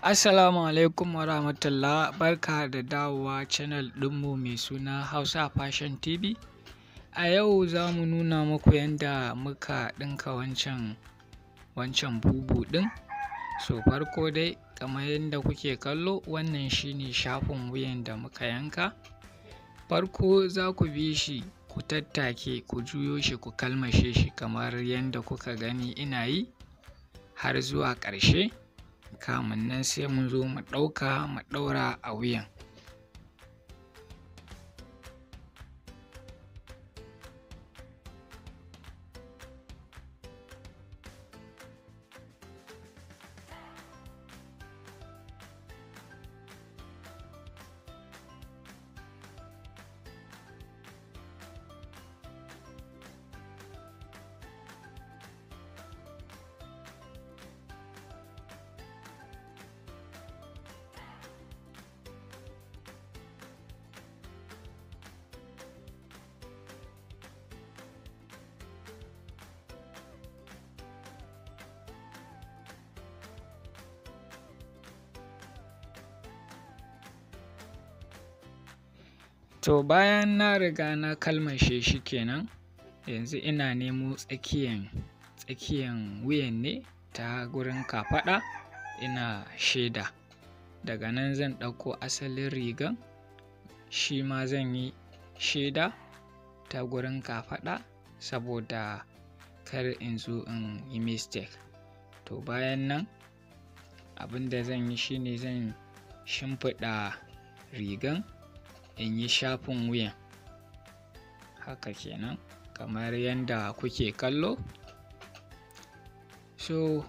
Assalamu alaikum wa rahmatullah, barka da dawowa channel ɗinmu mai suna Hausa Fashion TV. A yau za mu nuna muku yadda muka ɗinka wancan bubu ɗin. So farko dai kamar yadda kuke kallo, wannan shine shafin wuyan da muka yanka. Farko za ku bi shi ku tattake, ku juyo shi, ku kalmashe shi kamar yadda kuka gani ina yi har zuwa ƙarshe. Kamun nan sai mun zo mu ɗauka mu ɗaura a wuyan. To bayan na riga na kalmashe shi kenan, yanzu ina nemo tsakiyan wuyan ne ta gurin kafaɗa ina sheda. Daga nan zan ɗauko asalin rigan, shi ma zan yi sheda ta gurin kafaɗa saboda kar in zo in yi mistake. To bayan nan abin da zan yi shine zan shimfiɗa rigan in yi shafin wuyan haka kenan kamar yadda kuke kallo. So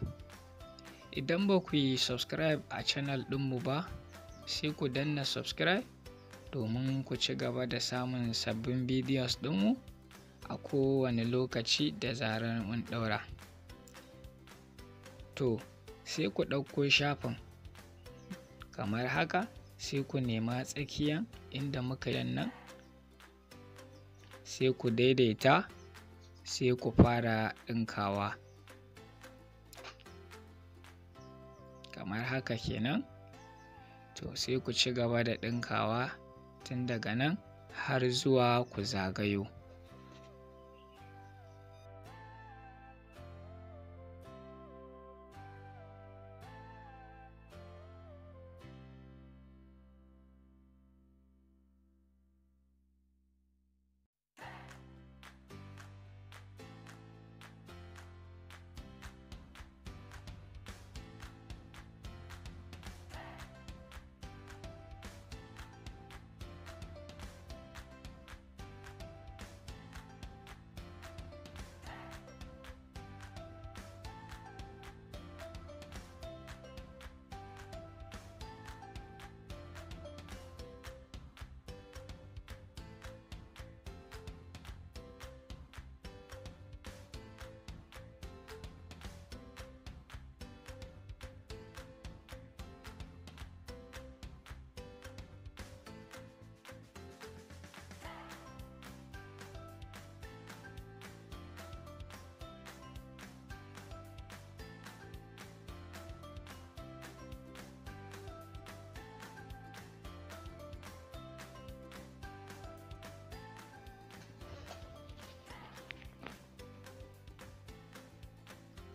idan ba ku yi subscribe a channel ɗinmu ba, sai ku danna subscribe domin ku ci gaba da samun sabbin videos ɗinmu a kowane lokaci da zarar mun ɗaura. To sai ku ɗauko shafin kamar haka, sai ku nema tsakiyan inda muka yi nan, sai ku daidaita, sai ku fara ɗinkawa kamar haka kenan. To sai ku ci gaba da ɗinkawa tun daga nan har zuwa ku zagayo.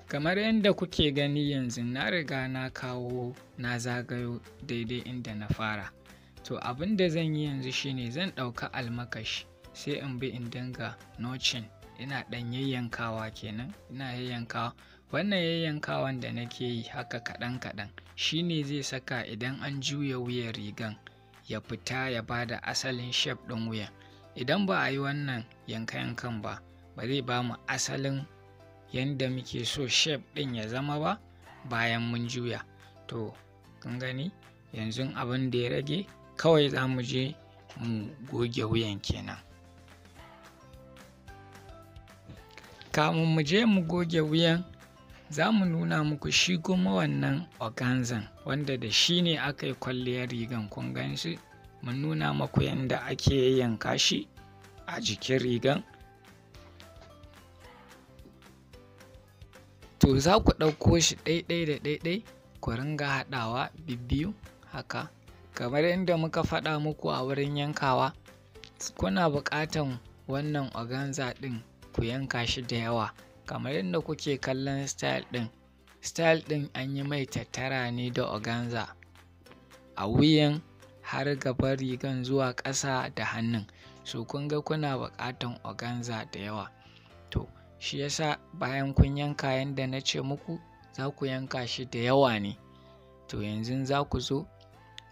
Kamar yadda kuke gani yanzu na riga na kawo na zagayo daidai inda na fara. To abin da zan yi yanzu shine zan ɗauka almakashi sai in bi in dinga notching, ina ɗan yayyankawa kenan, ina yayyankawa. Wannan yayyankawan da nake yi haka kaɗan kaɗan shine zai saka idan an juya wuyan rigan ya fita ya bada asalin shape ɗin wuyan. Idan ba a yi wannan yanka-yankan ba, ba zai ba mu asalin yanda muke so shape ɗin ya zama ba bayan mun juya. To kun gani yanzu abin da ya rage kawai za mu je mu goge wuyan kenan. Kamun mu je mu goge wuyan, za mu nuna muku shi kuma wannan organzan wanda da shi ne aka yi kwalliyar rigan. Kun gan shi, mun nuna muku yadda ake yanka shi a jikin rigan. To za ku ɗauko shi ɗaiɗai da ɗaiɗai ku ringa haɗawa bibbiyu haka. Kamar yadda muka faɗa muku a wurin yankawa, kuna buƙatan wannan organza ɗin ku yanka shi da yawa. Kamar yadda kuke kallon style ɗin an yi mai tattara ne da organza a wuyan har gaban rigan zuwa ƙasa da hannun. So kun ga kuna buƙatan organza da yawa. To shi yasa bayan kun yanka yanda na ce muku, za ku yanka shi da yawa ne. To yanzu za ku zo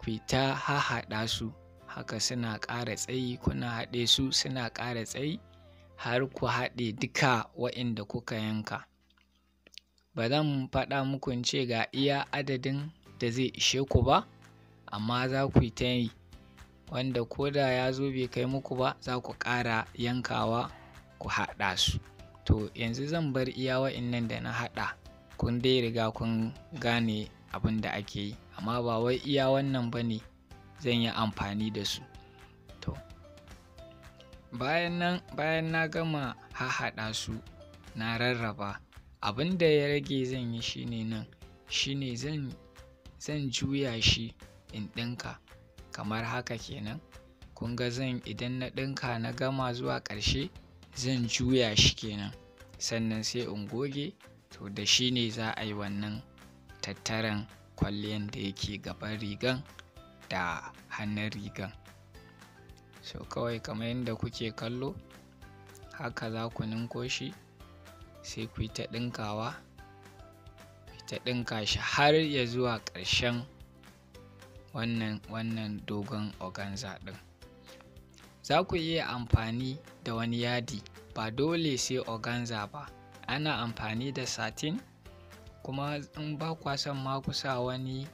ku yi ta hahaɗa su haka suna ƙara tsayi, kuna haɗe su suna ƙara tsayi har ku haɗe duka wa'inda kuka yanka. Ba zan faɗa muku in ce ga iya adadin da zai ishe ku ba, amma za ku yi ta yi, wanda ko da ya zo bai kai muku ba za ku ƙara yankawa ku haɗa su. To yanzu zan bar iya wa'innan da na haɗa, kun dai riga kun gane abin da ake yi, amma ba wai iya wannan ba ne zan yi amfani da su. To bayan na gama hahaɗa su na rarraba, abin da ya rage zan yi shine zan juya shi in ɗinka kamar haka kenan. Kun ga idan na ɗinka na gama zuwa ƙarshe zan juya shi kenan, sannan sai in goge. To da shi ne za a yi wannan tattaran kwalliyan da yake gaban rigan da hannun rigan. So kawai kamar yadda kuke kallo haka za ku ninko shi, sai ku yi ta ɗinkawa, ta ɗinka shi har ya zuwa ƙarshen wannan dogon organza ɗin. Za ku iya amfani da wani yadi, ba dole sai organza ba, ana amfani da satin, kuma in ba kwa son ma ku sa wani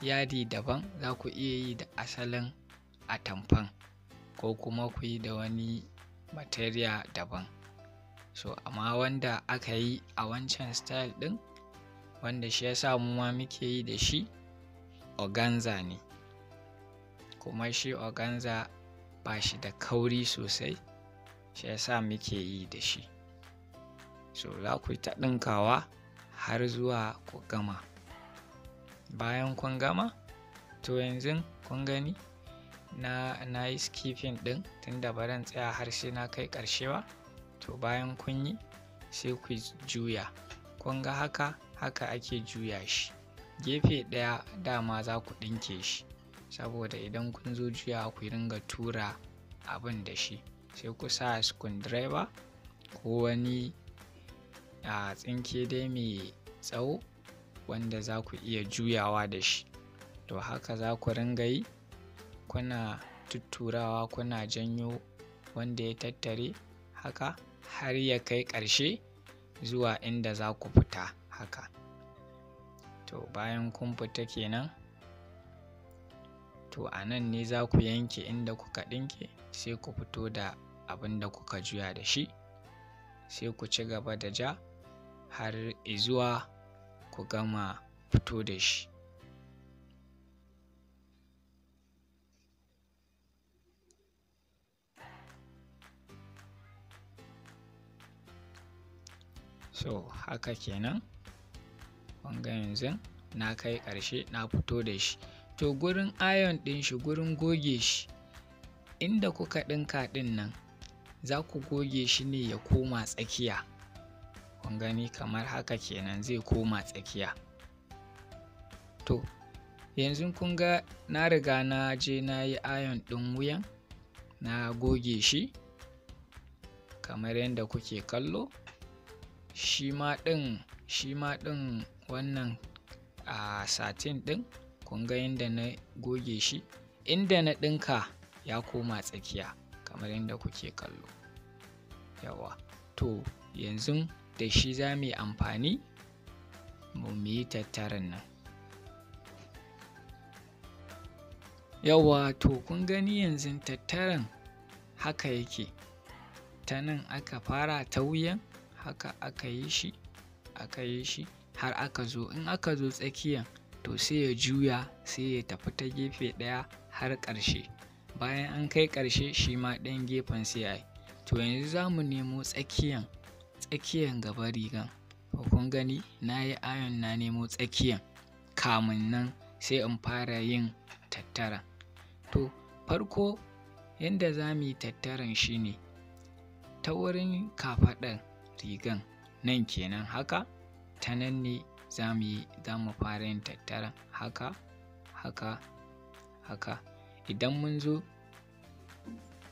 yadi daban za ku iya yi da asalin atamfan, ko kuma ku yi da wani material daban. So amma wanda aka yi a wancan style ɗin, wanda shi yasa mu ma muke yi da shi, organza ne, kuma shi organza ba shi da kauri sosai, shi yasa muke yi da shi. So za ku yi ta ɗinkawa har zuwa ku gama. Bayan kun gama, to yanzu kun gani na yi skipping ɗin tunda ba zan tsaya har sai na kai ƙarshe ba. To bayan kun yi sai ku juya. Kun ga haka ake juya shi. Gefe ɗaya dama za ku ɗinke shi, saboda idan kun zo juya ku ringa tura abin da shi. Sai ku sa screwdriver ko wani tsinke dai mai tsawo wanda za ku iya juyawa da shi. To haka za ku ringa yi, kuna tutturawa kuna janyo wanda ya tattare haka har ya kai ƙarshe zuwa inda za ku fita haka. To bayan kun fita kenan, to a nan ne za ku yanke inda kuka ɗinke, sai ku fito da abin da kuka juya da shi, sai ku ci gaba da ja har izuwa ku gama fito da shi. So haka kenan, kun ga yanzu na kai ƙarshe na fito da shi. To gurin iron ɗin shi, gurin goge shi, inda kuka ɗinka ɗin nan za ku goge shi ne ya koma tsakiya. Kun gani kamar haka kenan, zai koma tsakiya. To yanzu kun ga na riga na je na yi iron ɗin wuyan, na goge shi kamar yadda kuke kallo. Shi ma ɗin wannan satin ɗin, kun ga yadda na goge shi, inda na ɗinka ya koma tsakiya kamar yadda kuke kallo. Yawa, to yanzu da shi za mu yi amfani mu yi tattaran nan. Yawa, to kun gani yanzu tattaran haka yake. Ta nan aka fara ta wuyan, haka aka yi shi har aka zo, in aka zo tsakiyan to sai ya juya, sai ya tafi ta gefe ɗaya har ƙarshe. Bayan an kai ƙarshe shi ma ɗayan gefen sai a yi. To yanzu za mu nemo tsakiyan gaban rigan. Kun gani na yi iron na nemo tsakiyan kamun nan sai in fara yin tattara. To farko yanda za mu yi tattaran shine ta wurin kafaɗar rigan nan kenan haka, ta nan ne za mu fara yin tattara haka haka haka. Idan mun zo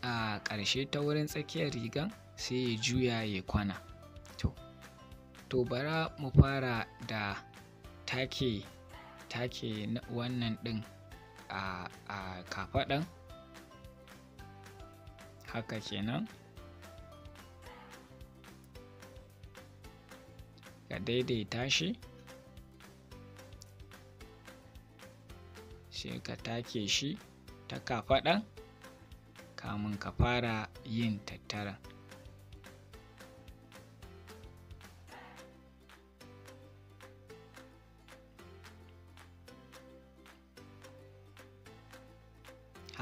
a ƙarshe ta wurin tsakiyar rigan sai ya juya ya kwana. To bara mu fara da take wannan ɗin a kafaɗan haka kenan. Ka daidaita shi sai ka take shi ta kafaɗan kamun ka fara yin tattaran.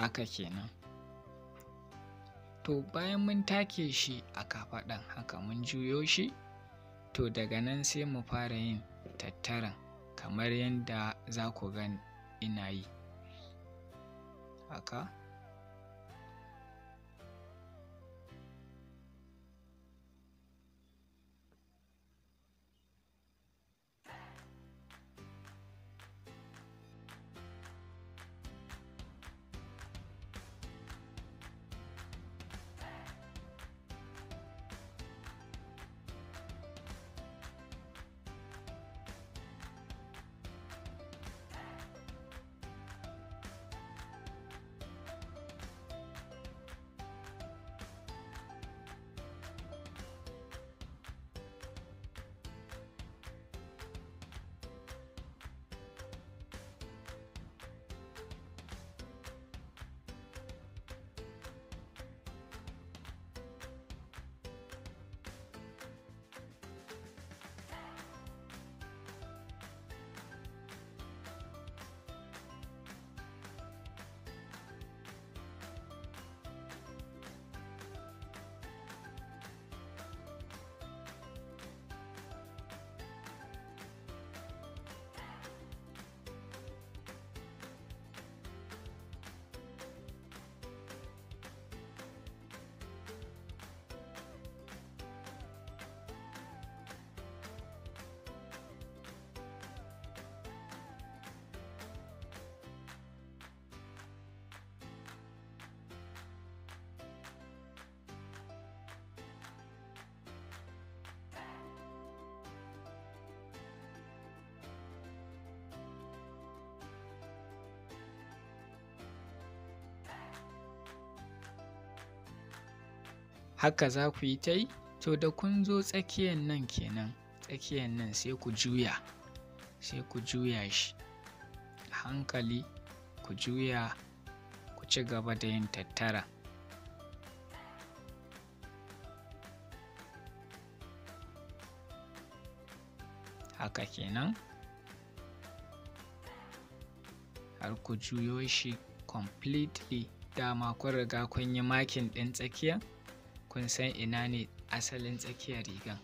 Haka kenan. To bayan mun take shi a kafaɗan haka mun juyo shi, to daga nan sai mu fara yin tattaran kamar yadda za ku ga ina yi haka. Haka za ku yi ta yi. To da kun zo tsakiyan nan kenan, tsakiyan nan sai ku juya shi a hankali, ku juya ku ci gaba da yin tattara. Haka kenan har ku juyo shi completely. Dama kun riga kun yi makin ɗin tsakiya, kun san ina ne asalin tsakiyar rigan.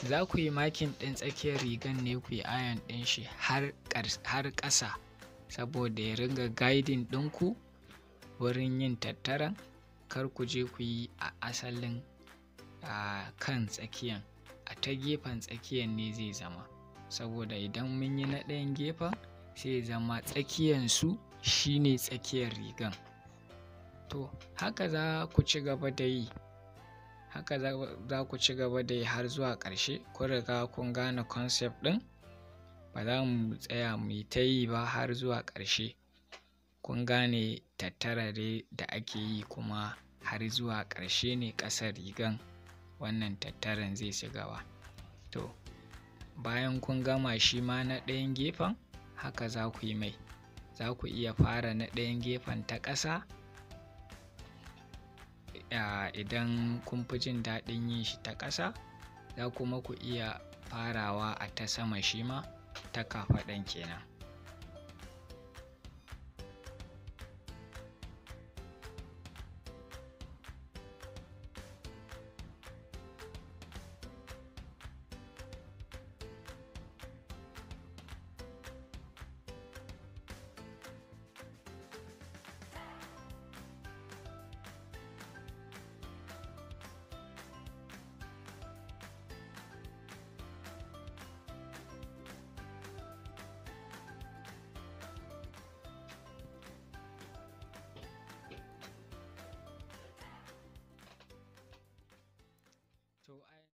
Za ku yi makin ɗin tsakiyar rigan ne ku yi iron ɗin shi har ƙasa, saboda ya ringa guiding ɗinku wurin yin tattaran. Kar ku je ku yi a asalin kan tsakiyan, a ta gefen tsakiyan ne zai zama, saboda idan mun yi na ɗayan gefen sai zama tsakiyansu shine tsakiyar rigan. To haka za ku ci gaba da yi, haka za ku ci gaba da yi har zuwa ƙarshe. Kun riga kun gane concept ɗin, ba za mu tsaya mu yi ta yi ba har zuwa ƙarshe. Kun gane tattarare da ake yi, kuma har zuwa ƙarshe ne ƙasar rigan wannan tattaran zai ci gaba. To bayan kun gama shi ma na ɗayan gefen haka za ku yi mai. Za ku iya fara na ɗayan gefen ta ƙasa idan kun fi jin daɗin yin shi ta ƙasa. Za kuma ku iya farawa a ta sama shi ma ta kafaɗan kenan.